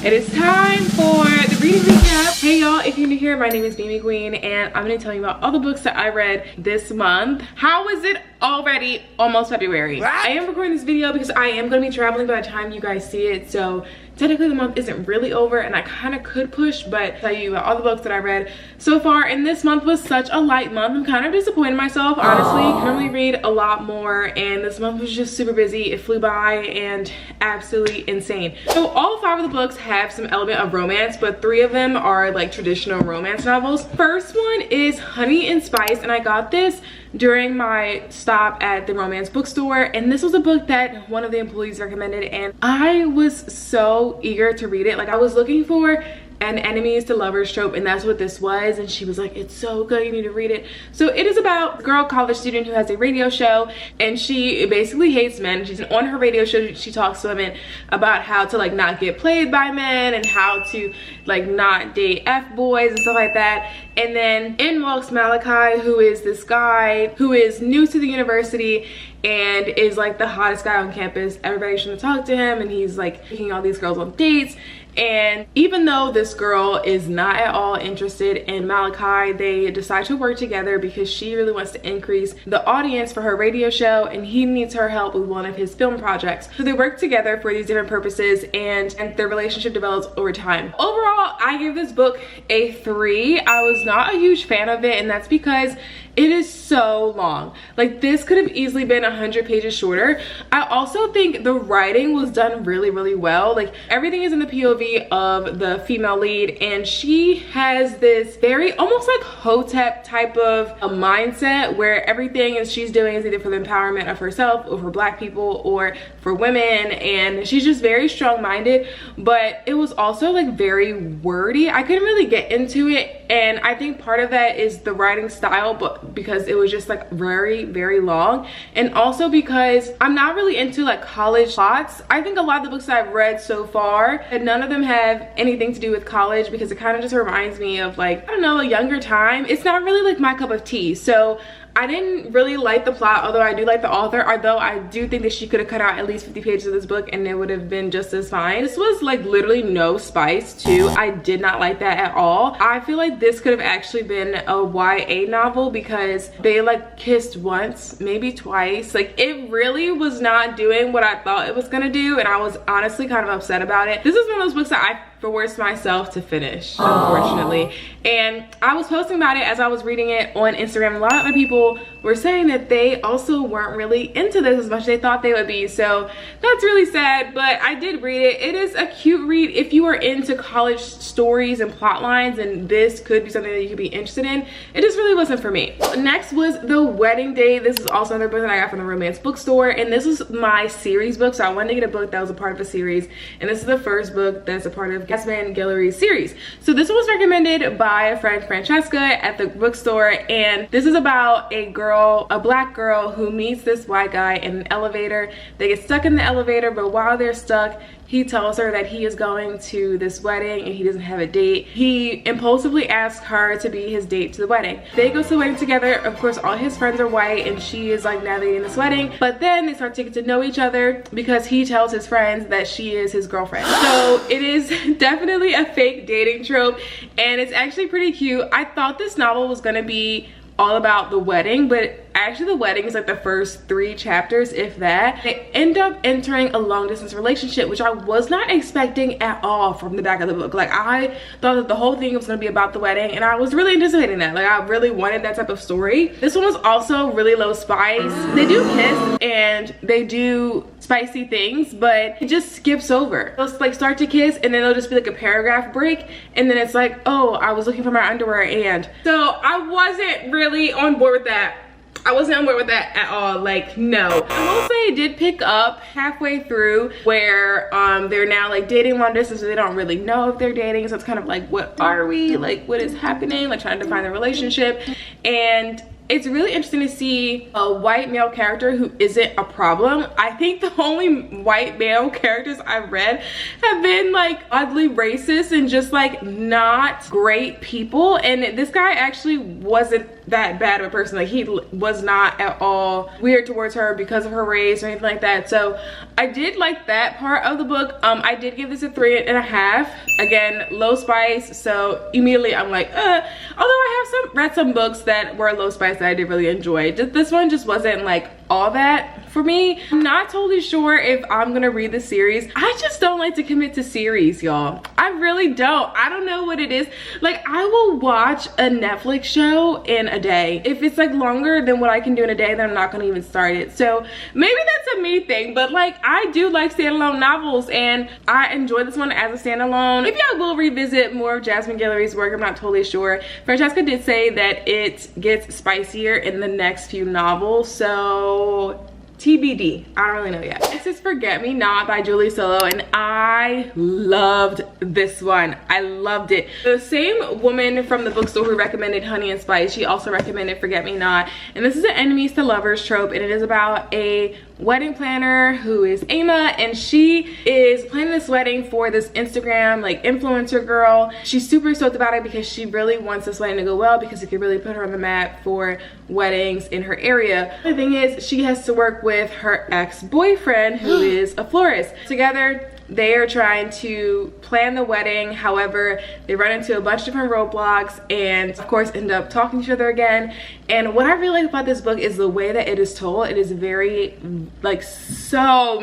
It is time for the reading recap. Hey y'all, if you're new here, my name is Mimi Queen and I'm gonna tell you about all the books that I read this month. How is it already almost February? What? I am recording this video because I am gonna be traveling by the time you guys see it, so technically the month isn't really over and I kind of could push, but tell you about all the books that I read so far. And this month was such a light month. I'm kind of disappointed in myself, honestly. I normally read a lot more and this month was just super busy. It flew by and absolutely insane. So all 5 of the books have some element of romance, but 3 of them are like traditional romance novels. First one is Honey and Spice, and I got this during my stop at the romance bookstore, and this was a book that one of the employees recommended and I was so eager to read it. Like, I was looking for an enemies to lovers trope, and that's what this was, and she was like, it's so good, you need to read it. So it is about a girl college student who has a radio show and she basically hates men. She's on her radio show, she talks to women about how to like not get played by men and how to like not date F-boys and stuff like that. And then in walks Malachi, who is this guy who is new to the university and is like the hottest guy on campus. Everybody's trying to talk to him and he's like taking all these girls on dates. And even though this girl is not at all interested in Malachi, they decide to work together because she really wants to increase the audience for her radio show and he needs her help with one of his film projects. So they work together for these different purposes and their relationship develops over time. Overall, I give this book a 3. I was not a huge fan of it, and that's because it is so long. Like, this could have easily been 100 pages shorter. I also think the writing was done really, really well. Like, everything is in the POV of the female lead, and she has this very almost like Hotep type of a mindset where everything she's doing is either for the empowerment of herself or for Black people or for women, and she's just very strong-minded, but it was also like very wordy. I couldn't really get into it, and I think part of that is the writing style, but because it was just like very, very long, and also because I'm not really into like college plots. I think a lot of the books that I've read so far, and none of them have anything to do with college because it kind of just reminds me of like, I don't know, a younger time. It's not really like my cup of tea. So I didn't really like the plot, although I do like the author, although I do think that she could have cut out at least 50 pages of this book and it would have been just as fine. This was like literally no spice too. I did not like that at all. I feel like this could have actually been a YA novel because they like kissed once, maybe twice. Like, it really was not doing what I thought it was gonna do, and I was honestly kind of upset about it. This is one of those books that I forced myself to finish, unfortunately. And I was posting about it as I was reading it on Instagram. A lot of people were saying that they also weren't really into this as much as they thought they would be, so that's really sad, but I did read it. It is a cute read if you are into college stories and plot lines, and this could be something that you could be interested in. It just really wasn't for me. Next was The Wedding Day. This is also another book that I got from the romance bookstore, and this was my series book, so I wanted to get a book that was a part of a series, and this is the first book that's a part of Gatsman Guillory's series. So this one was recommended by a friend, Francesca, at the bookstore, and this is about a girl, a Black girl, who meets this white guy in an elevator. They get stuck in the elevator, but while they're stuck, he tells her that he is going to this wedding and he doesn't have a date. He impulsively asks her to be his date to the wedding. They go to the wedding together. Of course, all his friends are white and she is like navigating this wedding, but then they start to get to know each other because he tells his friends that she is his girlfriend. So it is definitely a fake dating trope, and it's actually pretty cute. I thought this novel was gonna be all about the wedding, but actually the wedding is like the first 3 chapters, if that. They end up entering a long distance relationship, which I was not expecting at all from the back of the book. Like, I thought that the whole thing was going to be about the wedding, and I was really anticipating that. Like, I really wanted that type of story. This one was also really low spice. They do kiss and they do spicy things, but it just skips over. They'll like start to kiss and then it'll just be like a paragraph break, and then it's like, oh, I was looking for my underwear, and so I wasn't really on board with that. I wasn't on board with that at all. Like, no. I will say it did pick up halfway through where they're now like dating long distance, so they don't really know if they're dating. So it's kind of like, what are we? Like, what is happening? Like, trying to find a relationship. And it's really interesting to see a white male character who isn't a problem. I think the only white male characters I've read have been like oddly racist and just like not great people, and this guy actually wasn't that bad of a person. Like, he was not at all weird towards her because of her race or anything like that. So I did like that part of the book. I did give this a 3.5. Again, low spice, so immediately I'm like, although I have read some books that were low spice that I did really enjoy. This one just wasn't like all that for me. I'm not totally sure if I'm gonna read the series. I just don't like to commit to series, y'all. I really don't. I don't know what it is. Like, I will watch a Netflix show in a day. If it's like longer than what I can do in a day, then I'm not gonna even start it. So maybe that's a me thing, but like, I do like standalone novels, and I enjoy this one as a standalone. Maybe I will revisit more of Jasmine Guillory's work. I'm not totally sure. Francesca did say that it gets spicier in the next few novels, so TBD. I don't really know yet. This is Forget Me Not by Julie Solo, and I loved this one. I loved it. The same woman from the bookstore who recommended Honey and Spice, she also recommended Forget Me Not, and this is an enemies to lovers trope, and it is about a wedding planner who is Ama, and she is planning this wedding for this Instagram like influencer girl. She's super stoked about it because she really wants this wedding to go well, because it could really put her on the map for weddings in her area. The thing is, she has to work with her ex-boyfriend who is a florist. Together they are trying to plan the wedding. However, they run into a bunch of different roadblocks and of course end up talking to each other again. And what I really like about this book is the way that it is told. It is very like it's so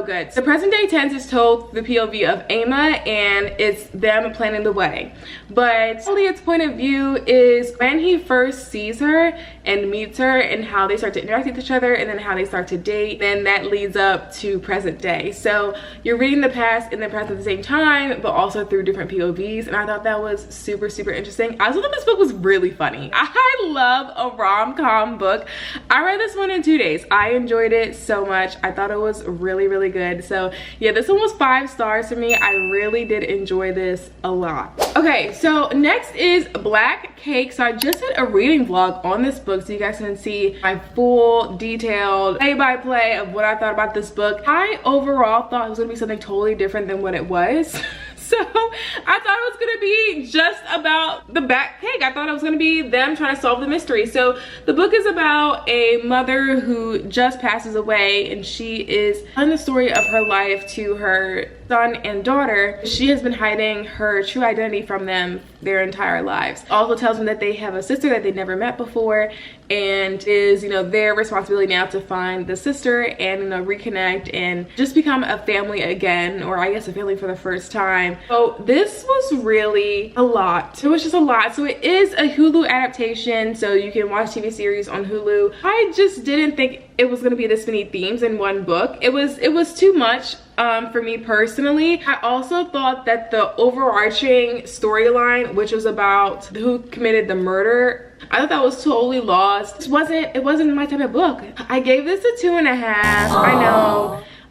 good. The present day tense is told through the POV of Ama, and it's them planning the wedding. But Elliot's point of view is when he first sees her and meets her, and how they start to interact with each other, and then how they start to date. Then that leads up to present day. So you're reading the past and the present at the same time, but also through different POVs. And I thought that was super interesting. I also thought this book was really funny. I love a rom-com book. I read this one in 2 days. I enjoyed it so much. I thought it was really good. So yeah, this one was 5 stars for me. I really did enjoy this a lot. Okay, so next is Black Cake. So I just did a reading vlog on this book, so you guys can see my full detailed play-by-play of what I thought about this book. I overall thought it was gonna be something totally different than what it was. So I thought it was gonna be just about the back cake. I thought it was gonna be them trying to solve the mystery. So the book is about a mother who just passes away, and she is telling the story of her life to her son and daughter. She has been hiding her true identity from them their entire lives. Also tells them that they have a sister that they never met before, and is, you know, their responsibility now to find the sister and, you know, reconnect and just become a family again, or I guess a family for the first time. So this was really a lot. It was just a lot. So it is a Hulu adaptation, so you can watch TV series on Hulu. I just didn't think it was going to be this many themes in one book. It was too much for me personally. I also thought that the overarching storyline, which was about who committed the murder, I thought that was totally lost. It wasn't my type of book. I gave this a 2.5.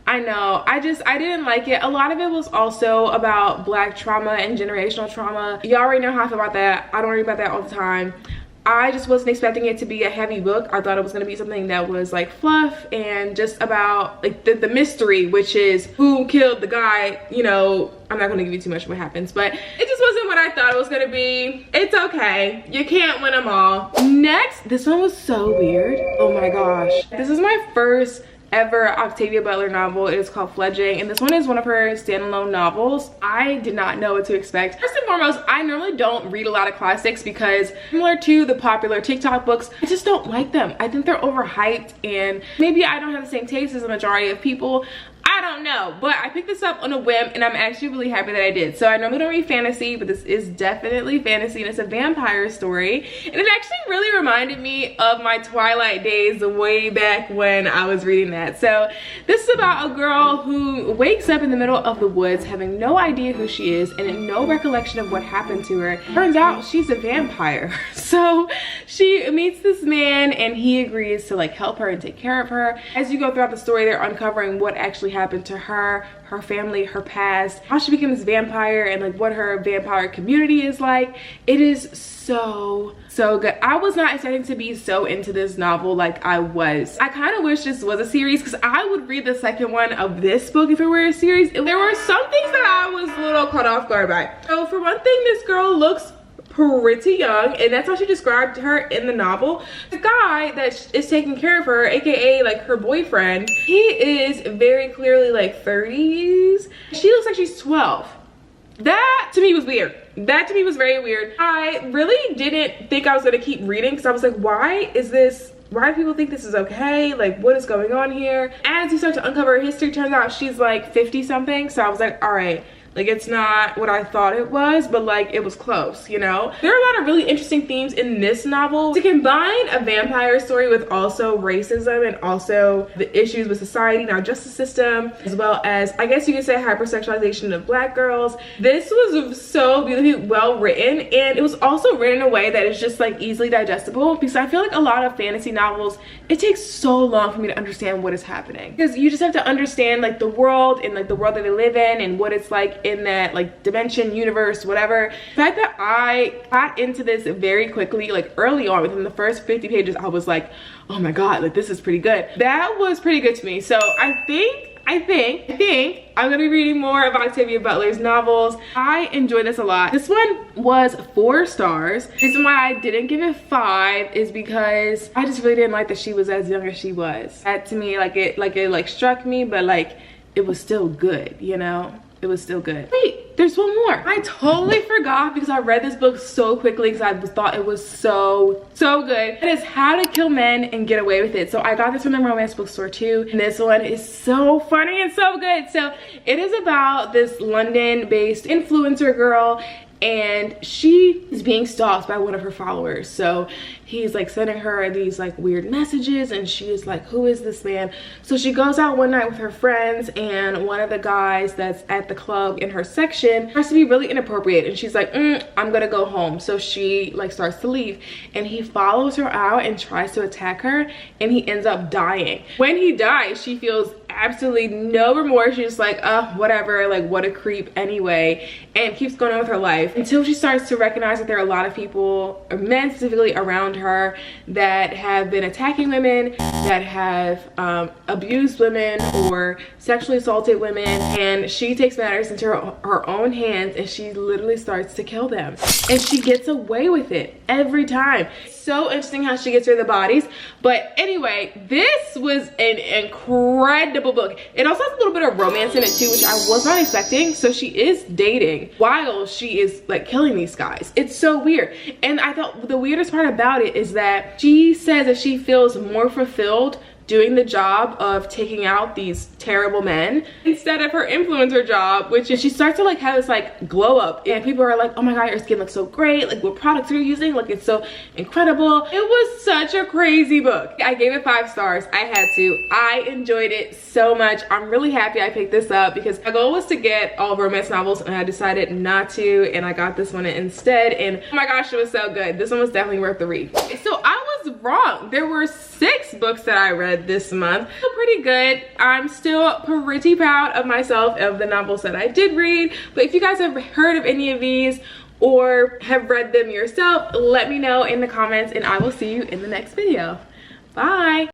I know. I didn't like it. A lot of it was also about Black trauma and generational trauma. You already know how I feel about that. I don't read about that all the time. I just wasn't expecting it to be a heavy book. I thought it was going to be something that was like fluff and just about like the mystery, which is who killed the guy. You know, I'm not going to give you too much of what happens, but it just wasn't what I thought it was going to be. It's okay. You can't win them all. Next, this one was so weird. Oh my gosh. This is my first ever Octavia Butler novel. It is called Fleeging, and this one is one of her standalone novels. I did not know what to expect. First and foremost, I normally don't read a lot of classics because, similar to the popular TikTok books, I just don't like them. I think they're overhyped, and maybe I don't have the same taste as the majority of people. I don't know, but I picked this up on a whim, and I'm actually really happy that I did. So I normally don't read fantasy, but this is definitely fantasy, and it's a vampire story. And it actually really reminded me of my Twilight days way back when I was reading that. So this is about a girl who wakes up in the middle of the woods having no idea who she is and no recollection of what happened to her. Turns out she's a vampire. So she meets this man, and he agrees to like help her and take care of her. As you go throughout the story, they're uncovering what actually happened happened to her, her family, her past, how she became this vampire, and like what her vampire community is like. It is so good. I was not expecting to be so into this novel like I was. I kind of wish this was a series, because I would read the second one of this book if it were a series. There were some things that I was a little caught off guard by. So for one thing, this girl looks pretty young, and that's how she described her in the novel. The guy that is taking care of her, aka like her boyfriend, he is very clearly like 30s. She looks like she's 12. That to me was weird. That to me was very weird. I really didn't think I was gonna keep reading, because I was like, why do people think this is okay? Like, what is going on here? As you start to uncover her history, turns out she's like 50 something. So I was like, all right, like it's not what I thought it was, but like it was close, you know? There are a lot of really interesting themes in this novel. To combine a vampire story with also racism and also the issues with society and our justice system, as well as, I guess you could say, hypersexualization of Black girls. This was so beautifully well written, and it was also written in a way that is just like easily digestible, because I feel like a lot of fantasy novels, it takes so long for me to understand what is happening, because you just have to understand like the world and like the world that they live in and what it's like in that like dimension, universe, whatever. The fact that I got into this very quickly, like early on, within the first 50 pages, I was like, oh my god, like this is pretty good. That was pretty good to me. So I think I'm gonna be reading more of Octavia Butler's novels. I enjoyed this a lot. This one was 4 stars. The reason why I didn't give it 5 is because I just really didn't like that she was as young as she was. That to me, it struck me, but like it was still good, you know? It was still good. Wait, there's one more. I totally forgot, because I read this book so quickly because I thought it was so good. It is How to Kill Men and Get Away with It. So I got this from the romance bookstore too, and this one is so funny and so good. So it is about this London-based influencer girl, and she is being stalked by one of her followers. So he's like sending her these like weird messages, and she is like, who is this man? So she goes out one night with her friends, and one of the guys that's at the club in her section tries to be really inappropriate, and she's like, I'm gonna go home. So she like starts to leave, and he follows her out and tries to attack her, and he ends up dying. When he dies, she feels absolutely no remorse. She's just like, whatever, like what a creep anyway, and keeps going on with her life until she starts to recognize that there are a lot of people, or men specifically, around her that have been attacking women, that have abused women or sexually assaulted women, and she takes matters into her own hands, and she literally starts to kill them, and she gets away with it every time. So interesting how she gets rid of the bodies. But anyway, this was an incredible book. It also has a little bit of romance in it too, which I was not expecting. So she is dating while she is like killing these guys. It's so weird. And I thought the weirdest part about it is that she says that she feels more fulfilled doing the job of taking out these terrible men instead of her influencer job, which is she starts to like have this like glow up, and people are like, oh my god, your skin looks so great, like what products are you using, like it's so incredible. It was such a crazy book. I gave it 5 stars. I had to. I enjoyed it so much. I'm really happy I picked this up, because my goal was to get all romance novels, and I decided not to, and I got this one instead, and oh my gosh, it was so good. This one was definitely worth the read. So I was wrong. There were 6 books that I read this month. So pretty good. I'm still pretty proud of myself, of the novels that I did read. But if you guys have heard of any of these or have read them yourself, let me know in the comments, and I will see you in the next video. Bye.